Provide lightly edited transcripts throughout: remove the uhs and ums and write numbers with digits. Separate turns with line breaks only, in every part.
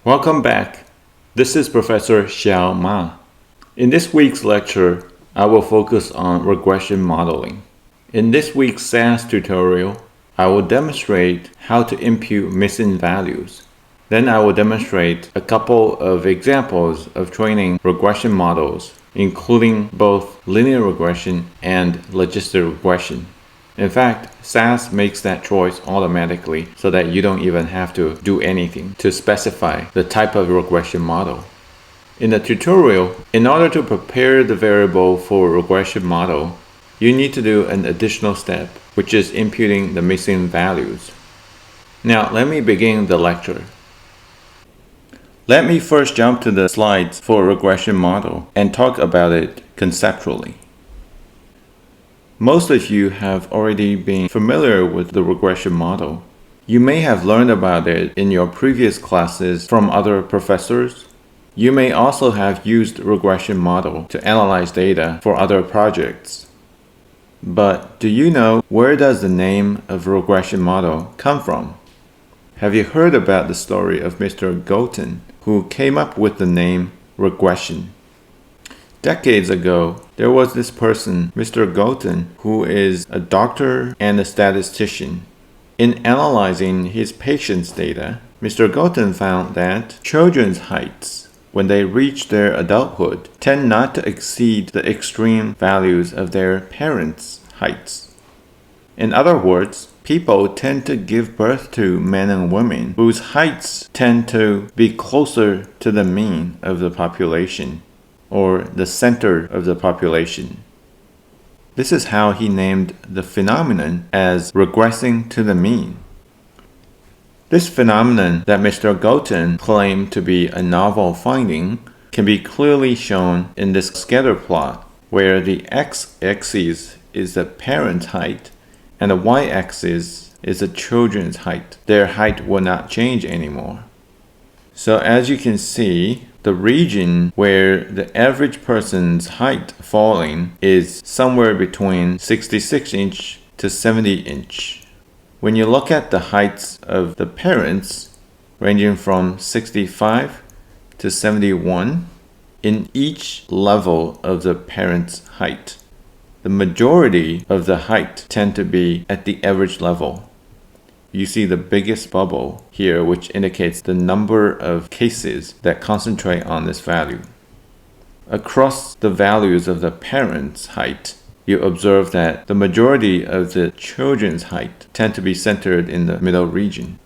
Welcome back. This is Professor Xiao Ma. In this week's lecture, I will focus on regression modeling. In this week's SAS tutorial, I will demonstrate how to impute missing values. Then I will demonstrate a couple of examples of training regression models, including both linear regression and logistic regression. In fact, SAS makes that choice automatically so that you don't even have to do anything to specify the type of regression model. In the tutorial, in order to prepare the variable for a regression model, you need to do an additional step, which is imputing the missing values. Now, let me begin the lecture. Let me first jump to the slides for a regression model and talk about it conceptually. Most of you have already been familiar with the regression model. You may have learned about it in your previous classes from other professors. You may also have used the regression model to analyze data for other projects. But do you know where does the name of regression model come from? Have you heard about the story of Mr. Galton, who came up with the name regression? Decades ago, there was this person, Mr. Galton, who is a doctor and a statistician. In analyzing his patients' data, Mr. Galton found that children's heights, when they reach their adulthood, tend not to exceed the extreme values of their parents' heights. In other words, people tend to give birth to men and women whose heights tend to be closer to the mean of the population, or the center of the population. This is how he named the phenomenon as regressing to the mean. This phenomenon that Mr. Galton claimed to be a novel finding can be clearly shown in this scatter plot, where the x-axis is the parent's height and the y-axis is the children's height. Their height will not change anymore. So as you can see, the region where the average person's height falling is somewhere between 66 inch to 70 inch. When you look at the heights of the parents, ranging from 65 to 71, in each level of the parent's height, the majority of the height tend to be at the average level. You see the biggest bubble here, which indicates the number of cases that concentrate on this value. Across the values of the parent's height, you observe that the majority of the children's height tend to be centered in the middle region.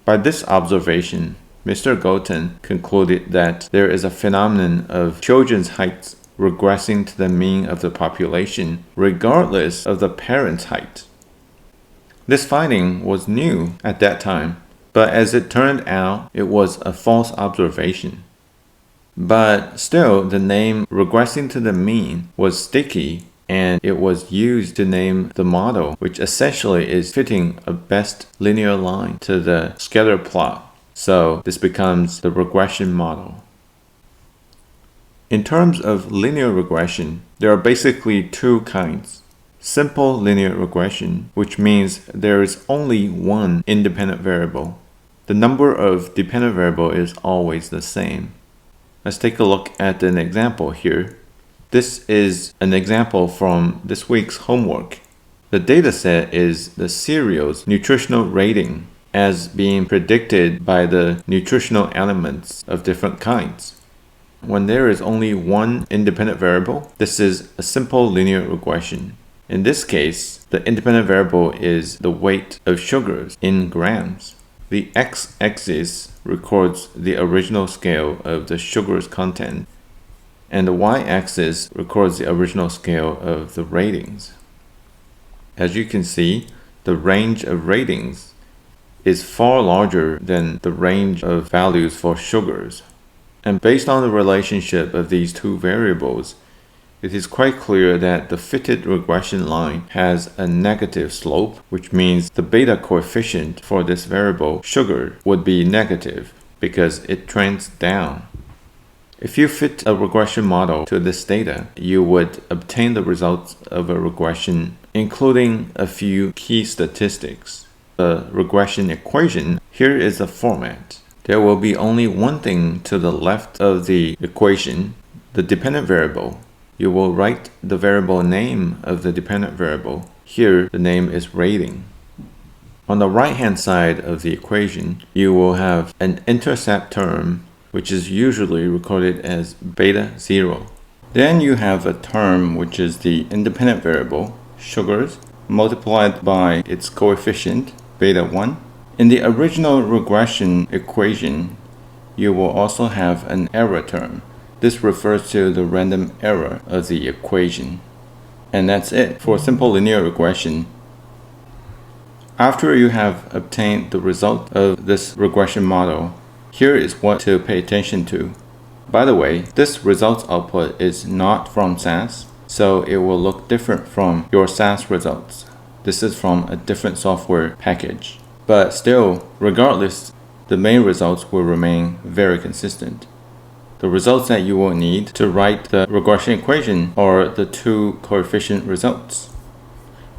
By this observation, Mr. Galton concluded that there is a phenomenon of children's heights regressing to the mean of the population, regardless of the parent's height. This finding was new at that time, but as it turned out, it was a false observation. But still, the name regressing to the mean was sticky, and it was used to name the model, which essentially is fitting a best linear line to the scatter plot. So this becomes the regression model. In terms of linear regression, there are basically two kinds. Simple linear regression, which means there is only one independent variable. The number of dependent variables is always the same. Let's take a look at an example here. This is an example from this week's homework. The dataset is the cereal's nutritional rating as being predicted by the nutritional elements of different kinds. When there is only one independent variable, this is a simple linear regression. In this case, the independent variable is the weight of sugars in grams. The x-axis records the original scale of the sugar's content, and the y-axis records the original scale of the ratings. As you can see, the range of ratings is far larger than the range of values for sugars. And based on the relationship of these two variables, it is quite clear that the fitted regression line has a negative slope, which means the beta coefficient for this variable, sugar, would be negative because it trends down. If you fit a regression model to this data, you would obtain the results of a regression, including a few key statistics. The regression equation, here is the format. there will be only one thing to the left of the equation, the dependent variable. You will write the variable name of the dependent variable. Here, the name is rating. On the right-hand side of the equation, you will have an intercept term, which is usually recorded as beta 0. Then you have a term which is the independent variable, sugars, multiplied by its coefficient, beta 1. In the original regression equation, you will also have an error term. This refers to the random error of the equation. And that's it for simple linear regression. After you have obtained the result of this regression model, here is what to pay attention to. By the way, this results output is not from SAS, so it will look different from your SAS results. This is from a different software package. But still, regardless, the main results will remain very consistent. The results that you will need to write the regression equation are the two coefficient results.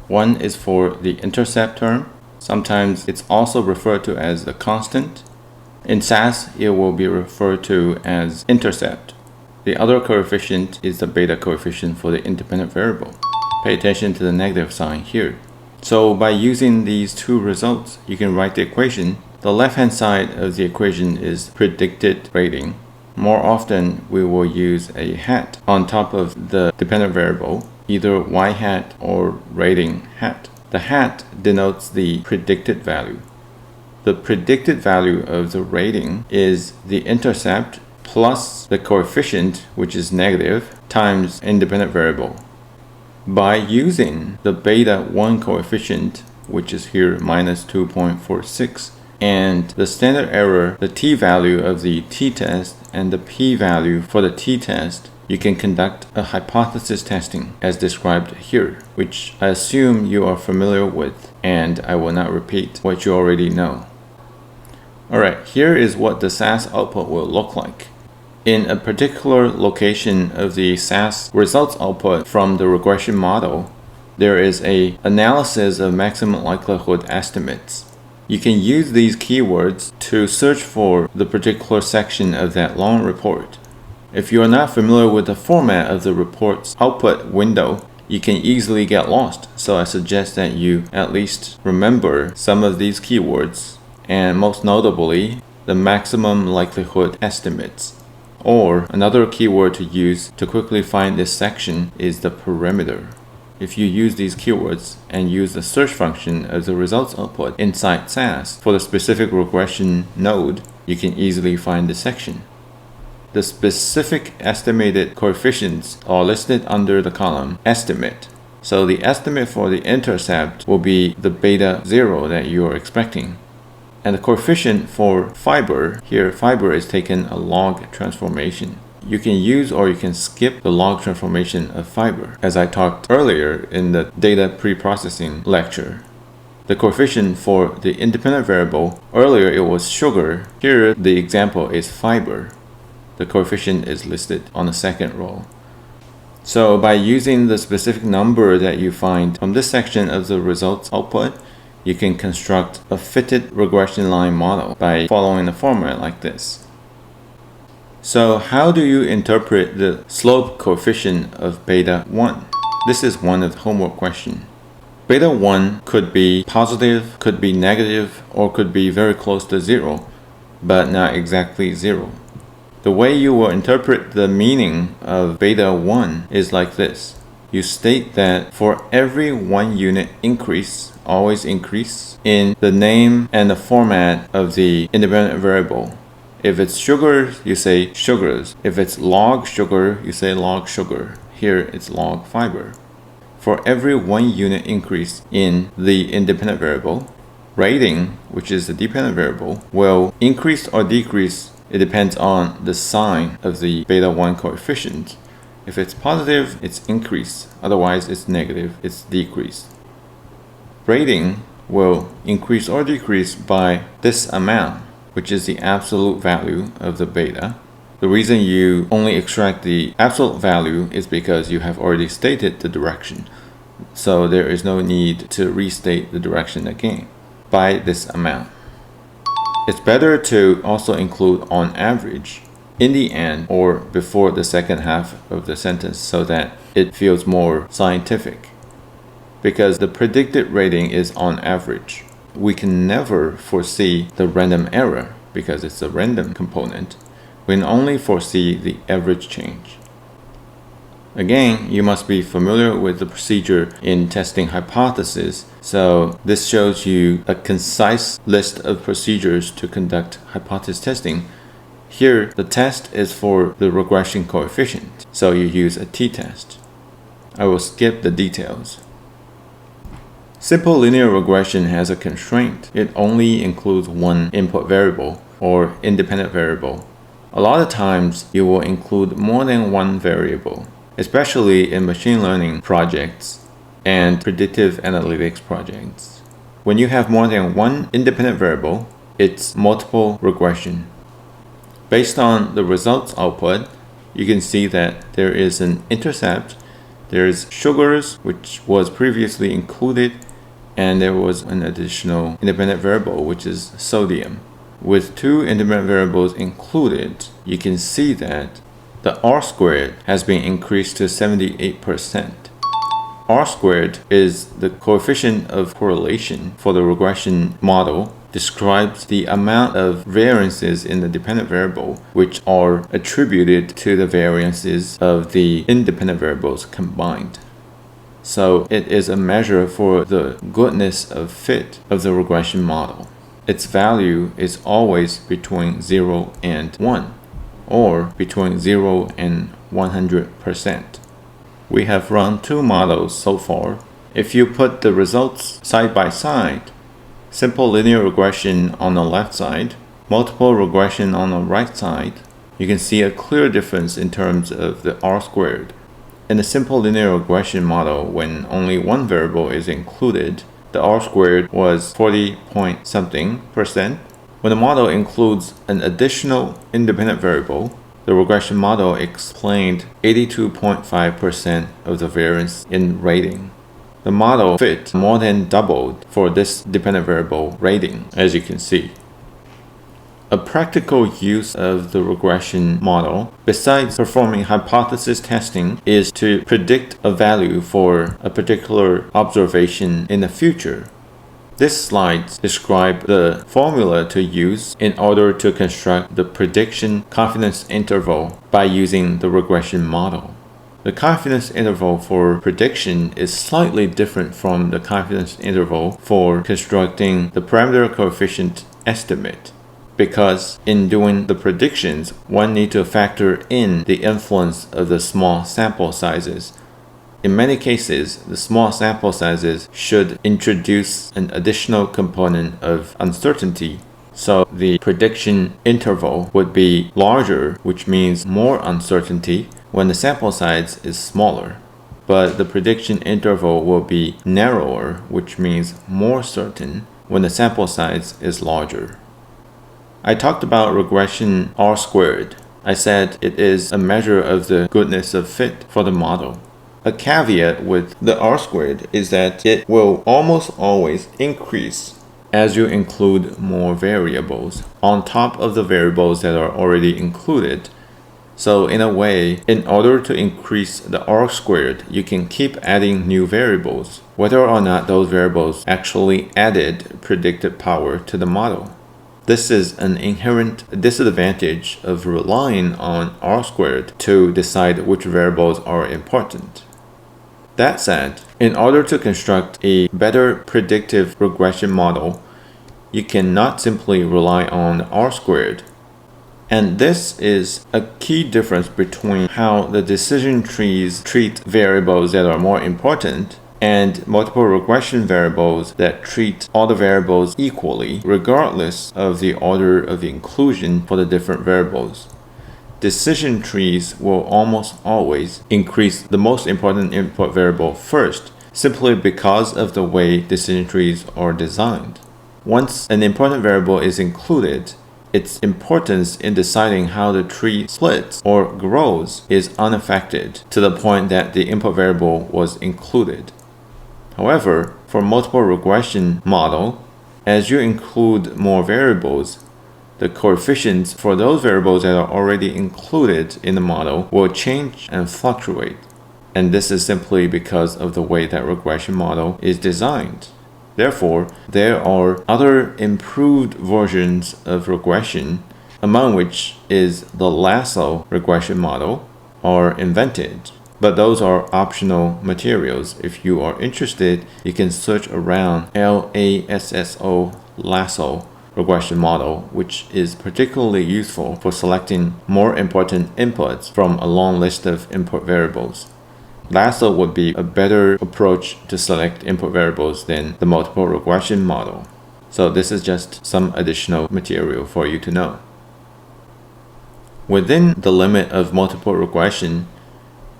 One is for the intercept term. Sometimes it's also referred to as the constant. In SAS, it will be referred to as intercept. The other coefficient is the beta coefficient for the independent variable. Pay attention to the negative sign here. So by using these two results, you can write the equation. The left-hand side of the equation is predicted rating. More often, we will use a hat on top of the dependent variable, either y hat or rating hat. The hat denotes the predicted value. The predicted value of the rating is the intercept plus the coefficient, which is negative, times independent variable. By using the beta 1 coefficient, which is here minus 2.46, and the standard error, the t-value of the t-test, and the p-value for the t-test, you can conduct a hypothesis testing as described here, which I assume you are familiar with, and I will not repeat what you already know. Alright, here is what the SAS output will look like. In a particular location of the SAS results output from the regression model, there is an analysis of maximum likelihood estimates. You can use these keywords to search for the particular section of that long report. If you are not familiar with the format of the report's output window, you can easily get lost, so I suggest that you at least remember some of these keywords, and most notably, the maximum likelihood estimates. Or another keyword to use to quickly find this section is the perimeter. If you use these keywords and use the search function of the results output inside SAS for the specific regression node, you can easily find the section. The specific estimated coefficients are listed under the column estimate. So the estimate for the intercept will be the beta 0 that you are expecting. And the coefficient for fiber, here fiber is taken a log transformation. You can use or you can skip the log transformation of fiber, as I talked earlier in the data pre-processing lecture. The coefficient for the independent variable, earlier it was sugar, here the example is fiber. The coefficient is listed on the second row. So by using the specific number that you find from this section of the results output, you can construct a fitted regression line model by following the format like this. So how do you interpret the slope coefficient of beta 1? This is one of the homework questions. Beta 1 could be positive, could be negative, or could be very close to 0, but not exactly 0. The way you will interpret the meaning of beta 1 is like this. You state that for every 1 unit increase, always increase, in the name and the format of the independent variable. If it's sugars, you say sugars. If it's log sugar, you say log sugar. Here it's log fiber. For every 1 unit increase in the independent variable, rating, which is the dependent variable, will increase or decrease. It depends on the sign of the beta 1 coefficient. If it's positive, it's increase. Otherwise, it's negative, it's decrease. Rating will increase or decrease by this amount, which is the absolute value of the beta. The reason you only extract the absolute value is because you have already stated the direction. So there is no need to restate the direction again by this amount. It's better to also include on average in the end or before the second half of the sentence so that it feels more scientific. Because the predicted rating is on average. We can never foresee the random error because it's a random component. We can only foresee the average change. Again, you must be familiar with the procedure in testing hypotheses, so this shows you a concise list of procedures to conduct hypothesis testing. Here, the test is for the regression coefficient, so you use a t-test. I will skip the details. Simple linear regression has a constraint. It only includes one input variable or independent variable. A lot of times, you will include more than one variable, especially in machine learning projects and predictive analytics projects. When you have more than one independent variable, it's multiple regression. Based on the results output, you can see that there is an intercept, there's sugars, which was previously included, and there was an additional independent variable, which is sodium. With two independent variables included, you can see that the R squared has been increased to 78%. R squared is the coefficient of correlation for the regression model, describes the amount of variances in the dependent variable which are attributed to the variances of the independent variables combined. So it is a measure for the goodness of fit of the regression model. Its value is always between 0 and 1. Or between 0 and 100%. We have run two models so far. If you put the results side by side, simple linear regression on the left side, multiple regression on the right side, you can see a clear difference in terms of the R squared. In the simple linear regression model, when only one variable is included, the R squared was 40-point-something%. When the model includes an additional independent variable, the regression model explained 82.5% of the variance in rating. The model fit more than doubled for this dependent variable rating, as you can see. A practical use of the regression model, besides performing hypothesis testing, is to predict a value for a particular observation in the future. This slide describes the formula to use in order to construct the prediction confidence interval by using the regression model. The confidence interval for prediction is slightly different from the confidence interval for constructing the parameter coefficient estimate, because in doing the predictions, one needs to factor in the influence of the small sample sizes. In many cases, the small sample sizes should introduce an additional component of uncertainty, so the prediction interval would be larger, which means more uncertainty, when the sample size is smaller. But the prediction interval will be narrower, which means more certain, when the sample size is larger. I talked about regression R squared. I said it is a measure of the goodness of fit for the model. A caveat with the R squared is that it will almost always increase as you include more variables on top of the variables that are already included. So in a way, in order to increase the R squared, you can keep adding new variables, whether or not those variables actually added predicted power to the model. This is an inherent disadvantage of relying on R squared to decide which variables are important. That said, in order to construct a better predictive regression model, you cannot simply rely on R squared. And this is a key difference between how the decision trees treat variables that are more important and multiple regression variables that treat all the variables equally, regardless of the order of inclusion for the different variables. Decision trees will almost always increase the most important input variable first, simply because of the way decision trees are designed. Once an important variable is included, its importance in deciding how the tree splits or grows is unaffected to the point that the input variable was included. However, for multiple regression model, as you include more variables, the coefficients for those variables that are already included in the model will change and fluctuate. And this is simply because of the way that regression model is designed. Therefore, there are other improved versions of regression, among which is the lasso regression model, are invented. But those are optional materials. If you are interested, you can search around lasso regression model, which is particularly useful for selecting more important inputs from a long list of input variables. Lasso would be a better approach to select input variables than the multiple regression model. So this is just some additional material for you to know. Within the limit of multiple regression,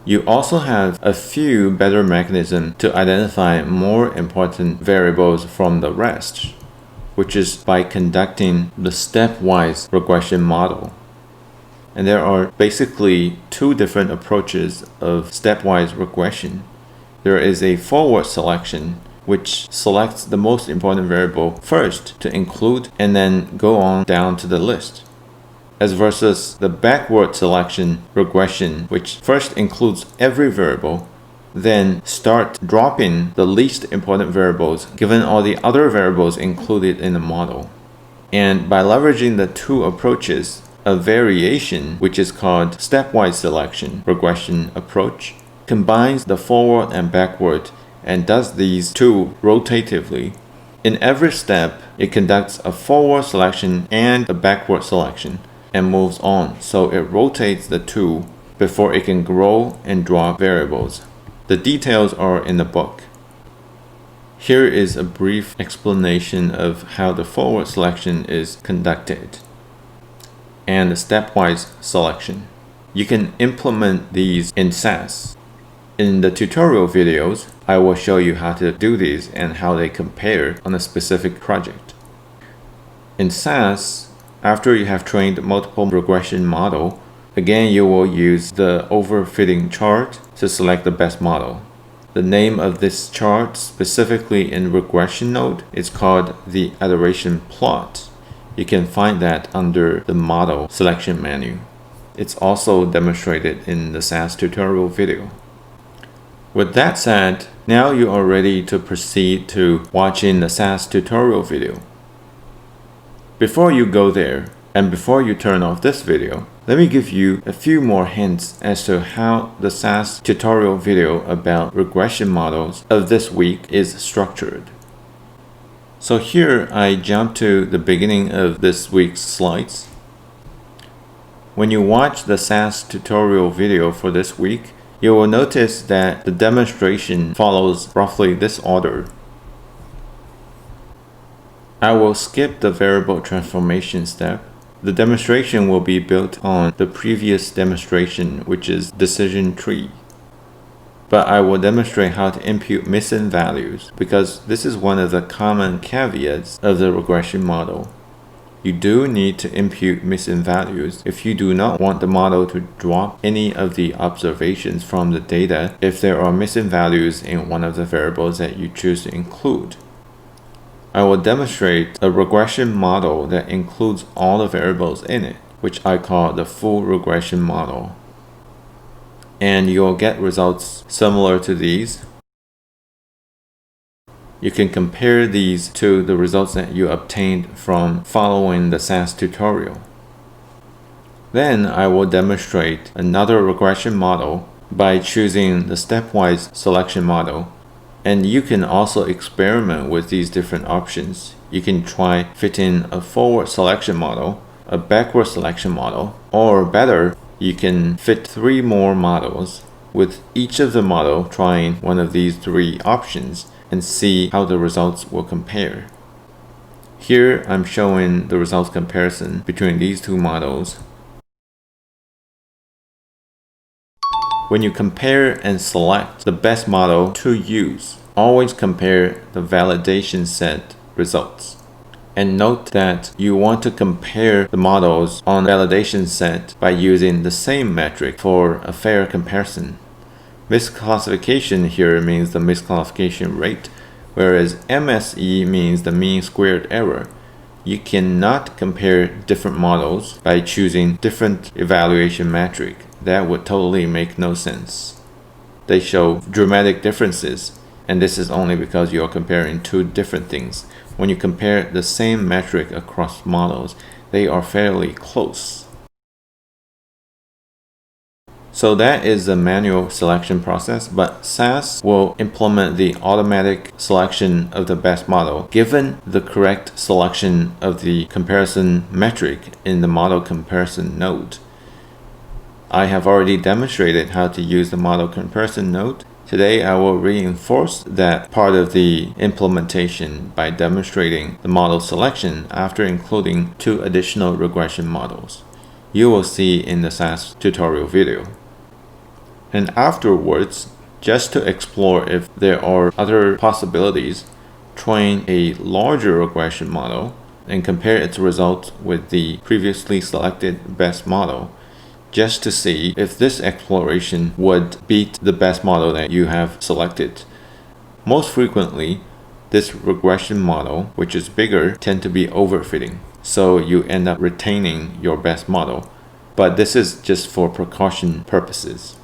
you also have a few better mechanisms to identify more important variables from the rest, which is by conducting the stepwise regression model. And there are basically two different approaches of stepwise regression. There is a forward selection, which selects the most important variable first to include and then go on down to the list, as versus the backward selection regression, which first includes every variable, then start dropping the least important variables given all the other variables included in the model. And by leveraging the two approaches, a variation, which is called stepwise selection regression approach, combines the forward and backward and does these two rotatively. In every step, it conducts a forward selection and a backward selection and moves on, so it rotates the two before it can grow and drop variables. The details are in the book. Here is a brief explanation of how the forward selection is conducted and the stepwise selection. You can implement these in SAS. In the tutorial videos, I will show you how to do these and how they compare on a specific project. In SAS, after you have trained multiple regression model, again you will use the overfitting chart to select the best model. The name of this chart, specifically in regression node, is called the iteration plot. You can find that under the model selection menu. It's also demonstrated in the SAS tutorial video. With that said, now you are ready to proceed to watching the SAS tutorial video. Before you go there, and before you turn off this video, let me give you a few more hints as to how the SAS tutorial video about regression models of this week is structured. So here I jump to the beginning of this week's slides. When you watch the SAS tutorial video for this week, you will notice that the demonstration follows roughly this order. I will skip the variable transformation step. The demonstration will be built on the previous demonstration, which is decision tree. But I will demonstrate how to impute missing values because this is one of the common caveats of the regression model. You do need to impute missing values if you do not want the model to drop any of the observations from the data if there are missing values in one of the variables that you choose to include. I will demonstrate a regression model that includes all the variables in it, which I call the full regression model. And you'll get results similar to these. You can compare these to the results that you obtained from following the SAS tutorial. Then I will demonstrate another regression model by choosing the stepwise selection model. And you can also experiment with these different options. You can try fitting a forward selection model, a backward selection model, or better, you can fit 3 more models, with each of the model trying one of these 3 options and see how the results will compare. Here I'm showing the results comparison between these 2 models. When you compare and select the best model to use, always compare the validation set results. And note that you want to compare the models on validation set by using the same metric for a fair comparison. Misclassification here means the misclassification rate, whereas MSE means the mean squared error. You cannot compare different models by choosing different evaluation metric. That would totally make no sense. They show dramatic differences, and this is only because you are comparing two different things. When you compare the same metric across models, they are fairly close. So that is the manual selection process, but SAS will implement the automatic selection of the best model given the correct selection of the comparison metric in the model comparison node. I have already demonstrated how to use the model comparison node. Today I will reinforce that part of the implementation by demonstrating the model selection after including two additional regression models. You will see in the SAS tutorial video. And afterwards, just to explore if there are other possibilities, train a larger regression model and compare its results with the previously selected best model, just to see if this exploration would beat the best model that you have selected. Most frequently, this regression model, which is bigger, tend to be overfitting, so you end up retaining your best model. But this is just for precaution purposes.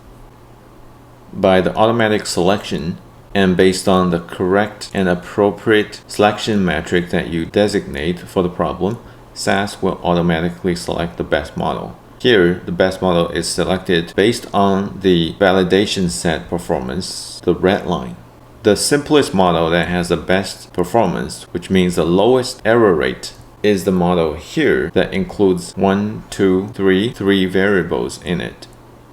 By the automatic selection and based on the correct and appropriate selection metric that you designate for the problem, SAS will automatically select the best model. Here, the best model is selected based on the validation set performance, the red line. The simplest model that has the best performance, which means the lowest error rate, is the model here that includes 1, 2, 3 variables in it.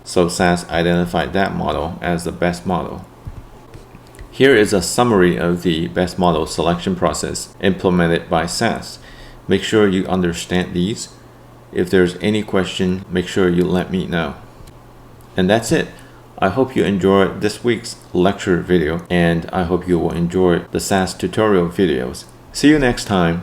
So SAS identified that model as the best model. Here is a summary of the best model selection process implemented by SAS. Make sure you understand these. If there's any question, make sure you let me know. And that's it. I hope you enjoyed this week's lecture video, and I hope you will enjoy the SAS tutorial videos. See you next time.